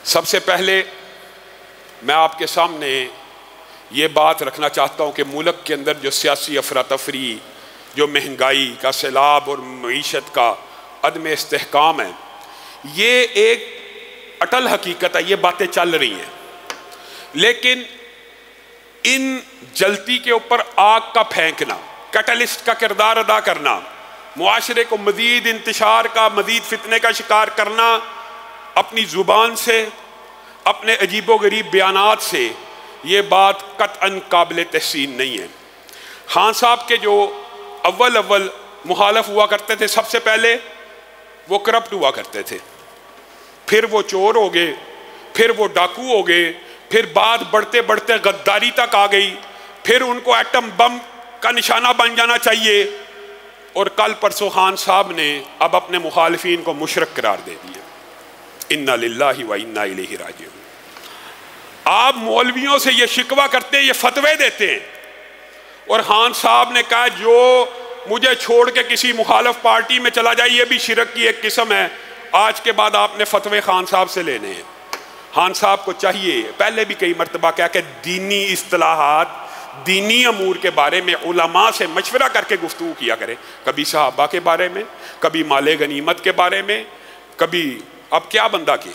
سب سے پہلے میں آپ کے سامنے یہ بات رکھنا چاہتا ہوں کہ ملک کے اندر جو سیاسی افراتفری، جو مہنگائی کا سیلاب اور معیشت کا عدم استحکام ہے، یہ ایک اٹل حقیقت ہے، یہ باتیں چل رہی ہیں، لیکن ان جلتی کے اوپر آگ کا پھینکنا، کیٹلسٹ کا کردار ادا کرنا، معاشرے کو مزید انتشار کا، مزید فتنے کا شکار کرنا، اپنی زبان سے، اپنے عجیب و غریب بیانات سے، یہ بات قطعاً قابل تحسین نہیں ہے۔ خان صاحب کے جو اول مخالف ہوا کرتے تھے، سب سے پہلے وہ کرپٹ ہوا کرتے تھے، پھر وہ چور ہو گئے، پھر وہ ڈاکو ہو گئے، پھر بات بڑھتے بڑھتے غداری تک آ گئی، پھر ان کو ایٹم بم کا نشانہ بن جانا چاہیے، اور کل پرسوں خان صاحب نے اب اپنے مخالفین کو مشرک قرار دے دیا۔ انا للہ و انا الیہ راجعون۔ آپ مولویوں سے یہ شکوہ کرتے ہیں، یہ فتوے دیتے ہیں، اور خان صاحب نے کہا جو مجھے چھوڑ کے کسی مخالف پارٹی میں چلا جائے، یہ بھی شرک کی ایک قسم ہے۔ آج کے بعد آپ نے فتوے خان صاحب سے لینے ہیں۔ خان صاحب کو چاہیے، پہلے بھی کئی مرتبہ کہا کہ دینی اصطلاحات، دینی امور کے بارے میں علماء سے مشورہ کر کے گفتگو کیا کرے، کبھی صحابہ کے بارے میں، کبھی مال غنیمت کے بارے میں، کبھی اب کیا بندہ کی۔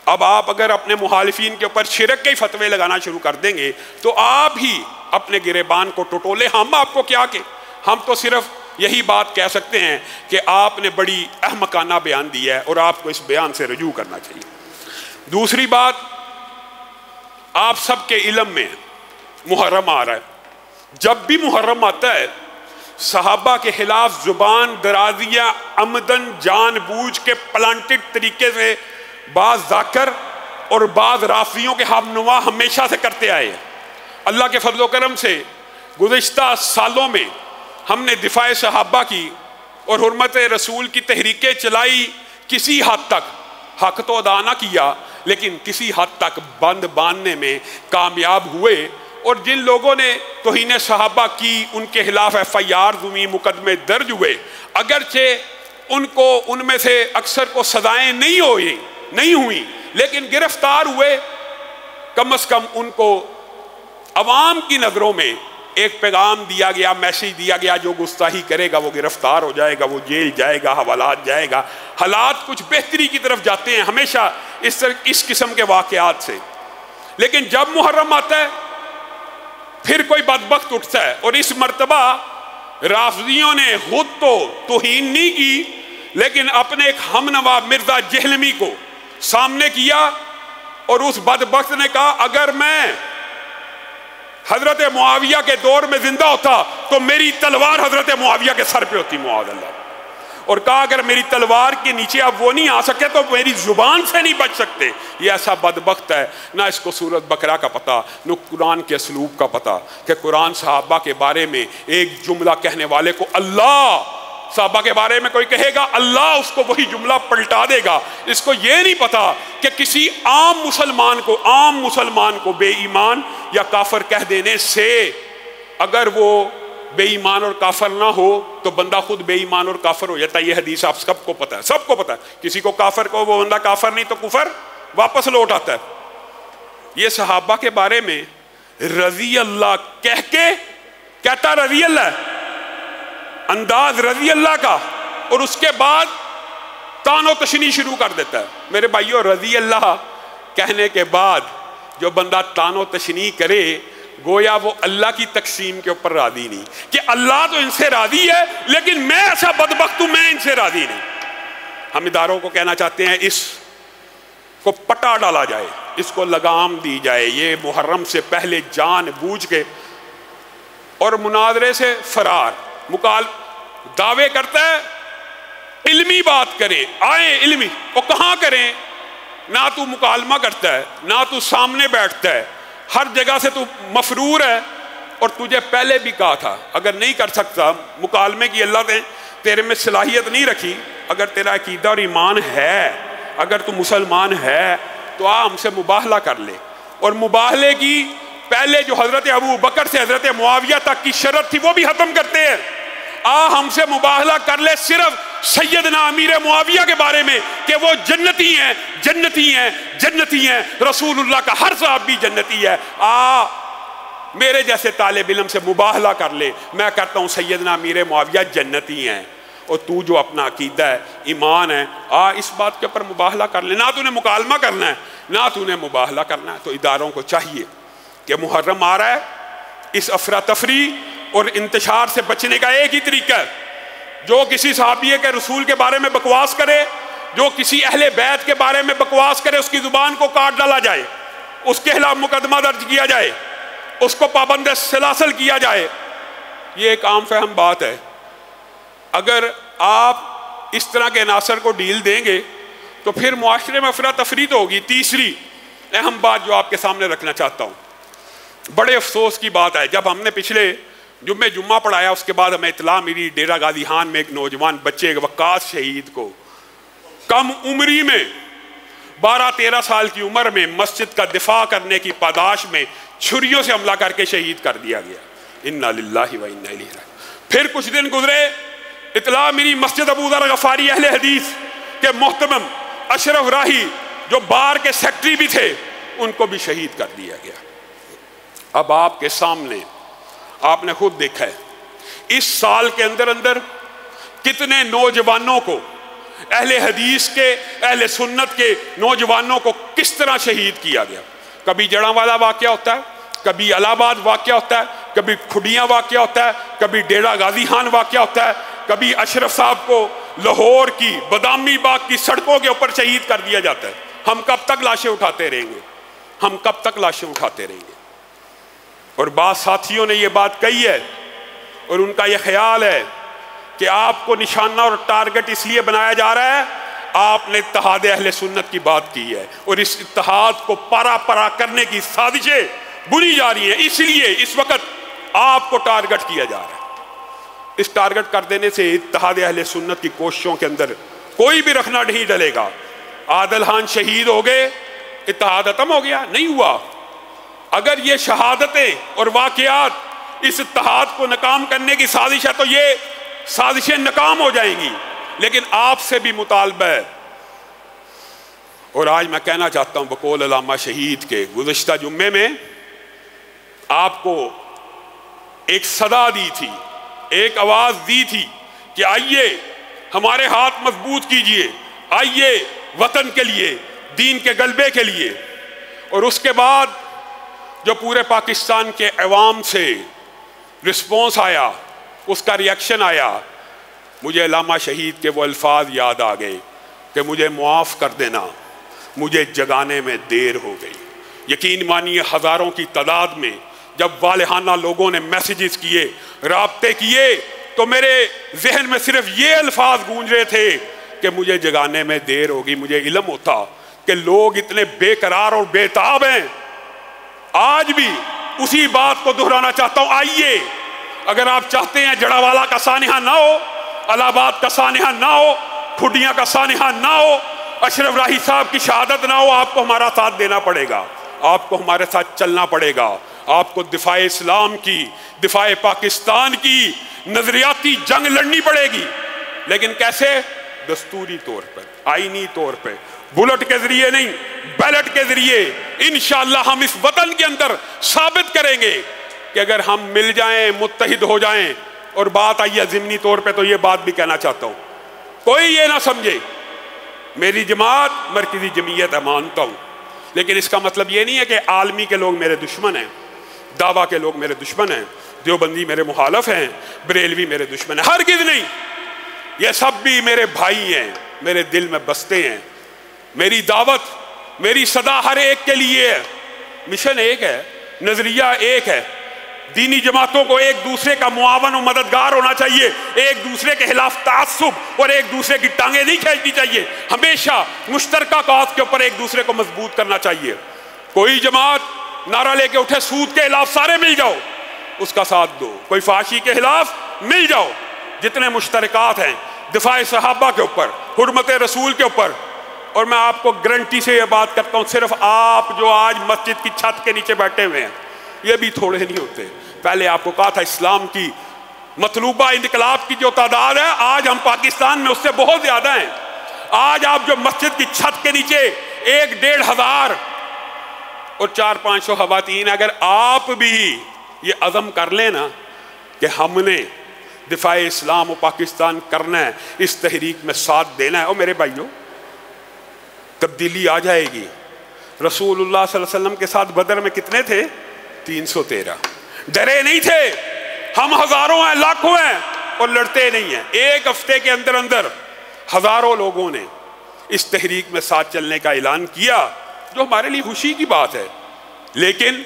اب آپ اگر اپنے مخالفین کے اوپر شرک کے فتوے لگانا شروع کر دیں گے تو آپ ہی اپنے گریبان کو ٹٹولے۔ ہم آپ کو کیا کہ ہم تو صرف یہی بات کہہ سکتے ہیں کہ آپ نے بڑی احمقانہ بیان دیا ہے اور آپ کو اس بیان سے رجوع کرنا چاہیے۔ دوسری بات، آپ سب کے علم میں محرم آ رہا ہے، جب بھی محرم آتا ہے صحابہ کے خلاف زبان درازیاں عمدن جان بوجھ کے پلانٹڈ طریقے سے بعض ذاکر اور بعض رافضیوں کے ہم نوا ہمیشہ سے کرتے آئے ہیں۔ اللہ کے فضل و کرم سے گزشتہ سالوں میں ہم نے دفاع صحابہ کی اور حرمت رسول کی تحریکیں چلائی، کسی حد تک حق تو ادا نہ کیا لیکن کسی حد تک بند باندھنے میں کامیاب ہوئے، اور جن لوگوں نے توہین صحابہ کی ان کے خلاف FIR ہوئی، مقدمے درج ہوئے، اگرچہ ان میں سے اکثر کو سزائیں نہیں ہوئی لیکن گرفتار ہوئے، کم از کم ان کو عوام کی نظروں میں ایک پیغام دیا گیا، میسیج دیا گیا، جو گستاخی کرے گا وہ گرفتار ہو جائے گا، وہ جیل جائے گا، حوالات جائے گا۔ حالات کچھ بہتری کی طرف جاتے ہیں ہمیشہ اس قسم کے واقعات سے، لیکن جب محرم آتا ہے پھر کوئی بدبخت اٹھتا ہے، اور اس مرتبہ رافضیوں نے خود تو توہین نہیں کی لیکن اپنے ایک ہم نوا مرزا جہلمی کو سامنے کیا، اور اس بدبخت نے کہا اگر میں حضرت معاویہ کے دور میں زندہ ہوتا تو میری تلوار حضرت معاویہ کے سر پہ ہوتی، معاذ اللہ، اور کہا اگر میری تلوار کے نیچے اب وہ نہیں آ سکے تو میری زبان سے نہیں بچ سکتے۔ یہ ایسا بدبخت ہے، نہ اس کو سورۃ بقرہ کا پتہ، نہ قرآن کے اسلوب کا پتہ، کہ قرآن صحابہ کے بارے میں ایک جملہ کہنے والے کو اللہ، صحابہ کے بارے میں کوئی کہے گا اللہ اس کو وہی جملہ پلٹا دے گا۔ اس کو یہ نہیں پتا کہ کسی عام مسلمان کو بے ایمان یا کافر کہہ دینے سے، اگر وہ بے ایمان اور کافر نہ ہو تو بندہ خود بے ایمان اور کافر ہو جاتا ہے۔ یہ حدیث آپ سب کو پتہ ہے، سب کو پتہ ہے، کسی کو کافر کو وہ بندہ کافر نہیں تو کفر واپس لوٹ آتا ہے۔ یہ صحابہ کے بارے میں رضی اللہ کہہ کے کہتا رضی اللہ، انداز رضی اللہ کا، اور اس کے بعد تان و تشنیع شروع کر دیتا ہے۔ میرے بھائیو، رضی اللہ کہنے کے بعد جو بندہ تان و تشنیع کرے گویا وہ اللہ کی تقسیم کے اوپر راضی نہیں، کہ اللہ تو ان سے راضی ہے لیکن میں ایسا بدبخت ہوں، میں ان سے راضی نہیں۔ ہم اداروں کو کہنا چاہتے ہیں اس کو پٹا ڈالا جائے، اس کو لگام دی جائے۔ یہ محرم سے پہلے جان بوجھ کے اور مناظرے سے فرار، دعوے کرتا ہے علمی بات کریں، آئیں علمی، وہ کہاں کریں؟ نہ تو مکالمہ کرتا ہے، نہ تو سامنے بیٹھتا ہے، ہر جگہ سے تو مفرور ہے، اور تجھے پہلے بھی کہا تھا اگر نہیں کر سکتا مکالمے کی، اللہ نے تیرے میں صلاحیت نہیں رکھی، اگر تیرا عقیدہ اور ایمان ہے، اگر تو مسلمان ہے تو ہم سے مباہلہ کر لے۔ اور مباہلے کی پہلے جو حضرت ابو بکر سے حضرت معاویہ تک کی شرط تھی وہ بھی ختم کرتے ہیں، ہم سے مباہلہ کر لے، صرف سیدنا امیر معاویہ کے بارے میں کہ وہ جنتی ہیں جنتی ہیں جنتی ہیں، رسول اللہ کا ہر صحابی جنتی ہے، میرے جیسے طالب علم سے مباہلہ کر لے، میں کہتا ہوں سیدنا امیر معاویہ جنتی ہیں، اور تو جو اپنا عقیدہ ہے ایمان ہے اس بات کے اوپر مباہلہ کر لے، نہ تو نے مکالمہ کرنا ہے نہ تو نے مباہلہ کرنا ہے۔ تو اداروں کو چاہیے کہ محرم آ رہا ہے، اس افراتفری اور انتشار سے بچنے کا ایک ہی طریقہ ہے، جو کسی صحابی کے رسول کے بارے میں بکواس کرے، جو کسی اہل بیت کے بارے میں بکواس کرے، اس کی زبان کو کاٹ ڈالا جائے، اس کے خلاف مقدمہ درج کیا جائے، اس کو پابند سلاسل کیا جائے۔ یہ ایک عام فہم بات ہے۔ اگر آپ اس طرح کے عناصر کو ڈیل دیں گے تو پھر معاشرے میں افراتفری تو ہوگی۔ تیسری اہم بات جو آپ کے سامنے رکھنا چاہتا ہوں، بڑے افسوس کی بات ہے، جب ہم نے پچھلے جمعہ پڑھایا اس کے بعد ہمیں اطلاع ملی ڈیرہ غازی خان میں ایک نوجوان بچے ایک وقاص شہید کو کم عمری میں 12-13 سال کی عمر میں مسجد کا دفاع کرنے کی پاداش میں چھریوں سے حملہ کر کے شہید کر دیا گیا۔ انا للہ و انا الیہ راجعون۔ پھر کچھ دن گزرے، اطلاع ملی مسجد ابو ذر غفاری اہل حدیث کے محتمم اشرف راہی جو بار کے سیکٹری بھی تھے، ان کو بھی شہید کر دیا گیا۔ اب آپ کے سامنے آپ نے خود دیکھا ہے اس سال کے اندر کتنے نوجوانوں کو، اہل حدیث کے اہل سنت کے نوجوانوں کو کس طرح شہید کیا گیا۔ کبھی جڑاں والا واقعہ ہوتا ہے، کبھی الہ آباد واقعہ ہوتا ہے، کبھی کھڈیاں واقعہ ہوتا ہے، کبھی ڈیرہ غازی خان واقعہ ہوتا ہے، کبھی اشرف صاحب کو لاہور کی بادامی باغ کی سڑکوں کے اوپر شہید کر دیا جاتا ہے۔ ہم کب تک لاشیں اٹھاتے رہیں گے؟ ہم کب تک لاشیں اٹھاتے رہیں گے؟ اور بعض ساتھیوں نے یہ بات کہی ہے اور ان کا یہ خیال ہے کہ آپ کو نشانہ اور ٹارگٹ اس لیے بنایا جا رہا ہے، آپ نے اتحاد اہل سنت کی بات کی ہے اور اس اتحاد کو پارا کرنے کی سازشیں بنی جا رہی ہیں، اس لیے اس وقت آپ کو ٹارگٹ کیا جا رہا ہے۔ اس ٹارگٹ کر دینے سے اتحاد اہل سنت کی کوششوں کے اندر کوئی بھی رکھنا نہیں ڈلے گا۔ عادل خان شہید ہو گئے، اتحاد ختم ہو گیا؟ نہیں ہوا۔ اگر یہ شہادتیں اور واقعات اس اتحاد کو ناکام کرنے کی سازش ہے تو یہ سازشیں ناکام ہو جائیں گی۔ لیکن آپ سے بھی مطالبہ ہے، اور آج میں کہنا چاہتا ہوں بقول علامہ شہید کے، گزشتہ جمعے میں آپ کو ایک صدا دی تھی، ایک آواز دی تھی کہ آئیے ہمارے ہاتھ مضبوط کیجئے، آئیے وطن کے لیے، دین کے غلبے کے لیے۔ اور اس کے بعد جو پورے پاکستان کے عوام سے رسپونس آیا، اس کا ریاکشن آیا، مجھے علامہ شہید کے وہ الفاظ یاد آ گئے کہ مجھے معاف کر دینا، مجھے جگانے میں دیر ہو گئی۔ یقین مانیے ہزاروں کی تعداد میں جب والہانہ لوگوں نے میسیجز کیے، رابطے کیے، تو میرے ذہن میں صرف یہ الفاظ گونج رہے تھے کہ مجھے جگانے میں دیر ہوگی۔ مجھے علم ہوتا کہ لوگ اتنے بے قرار اور بے تاب ہیں۔ آج بھی اسی بات کو دہرانا چاہتا ہوں، آئیے اگر آپ چاہتے ہیں جڑا والا کا سانحہ نہ ہو، الہ آباد کا سانحہ نہ ہو، کھڈیاں کا سانحہ نہ ہو، اشرف راہی صاحب کی شہادت نہ ہو، آپ کو ہمارا ساتھ دینا پڑے گا، آپ کو ہمارے ساتھ چلنا پڑے گا، آپ کو دفاع اسلام کی، دفاع پاکستان کی نظریاتی جنگ لڑنی پڑے گی۔ لیکن کیسے؟ دستوری طور پر، آئینی طور پہ، بلٹ کے ذریعے نہیں، بیلٹ کے ذریعے۔ انشاءاللہ ہم اس وطن کے اندر ثابت کریں گے کہ اگر ہم مل جائیں، متحد ہو جائیں۔ اور بات آئی ہے ضمنی طور پہ تو یہ بات بھی کہنا چاہتا ہوں، کوئی یہ نہ سمجھے میری جماعت مرکزی جمعیت ہے، مانتا ہوں، لیکن اس کا مطلب یہ نہیں ہے کہ عالمی کے لوگ میرے دشمن ہیں، دعویٰ کے لوگ میرے دشمن ہیں، دیوبندی میرے مخالف ہیں، بریلوی میرے دشمن ہیں، ہرگز نہیں۔ یہ سب بھی میرے بھائی ہیں، میرے دل میں بستے ہیں۔ میری دعوت، میری صدا ہر ایک کے لیے ہے، مشن ایک ہے، نظریہ ایک ہے۔ دینی جماعتوں کو ایک دوسرے کا معاون و مددگار ہونا چاہیے، ایک دوسرے کے خلاف تعصب اور ایک دوسرے کی ٹانگیں نہیں کھینچنی چاہیے، ہمیشہ مشترکہ کاز کے اوپر ایک دوسرے کو مضبوط کرنا چاہیے۔ کوئی جماعت نعرہ لے کے اٹھے سود کے خلاف سارے مل جاؤ، اس کا ساتھ دو، کوئی فحاشی کے خلاف مل جاؤ، جتنے مشترکات ہیں دفاع صحابہ کے اوپر، حرمت رسول کے اوپر۔ اور میں آپ کو گارنٹی سے یہ بات کرتا ہوں، صرف آپ جو آج مسجد کی چھت کے نیچے بیٹھے ہوئے ہیں یہ بھی تھوڑے نہیں ہوتے۔ پہلے آپ کو کہا تھا اسلام کی مطلوبہ انقلاب کی جو تعداد ہے آج ہم پاکستان میں اس سے بہت زیادہ ہیں۔ آج آپ جو مسجد کی چھت کے نیچے 1,500 اور 400-500 خواتین، اگر آپ بھی یہ عزم کر لیں نا کہ ہم نے دفاع اسلام و پاکستان کرنا ہے، اس تحریک میں ساتھ دینا ہے، اور میرے بھائیوں تبدیلی آ جائے گی۔ رسول اللہ صلی اللہ علیہ وسلم کے ساتھ بدر میں کتنے تھے؟ 313۔ ڈرے نہیں تھے، ہم ہزاروں ہیں، لاکھوں ہیں، اور لڑتے نہیں ہیں۔ ایک ہفتے کے اندر اندر ہزاروں لوگوں نے اس تحریک میں ساتھ چلنے کا اعلان کیا، جو ہمارے لیے خوشی کی بات ہے۔ لیکن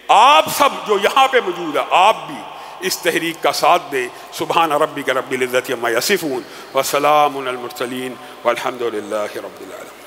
آپ سب جو یہاں پہ موجود ہیں، آپ بھی اس تحریک کا ساتھ دیں۔ سبحان ربک رب العزت عما یصفون وسلام علی المرسلین والحمد للہ رب العالمین۔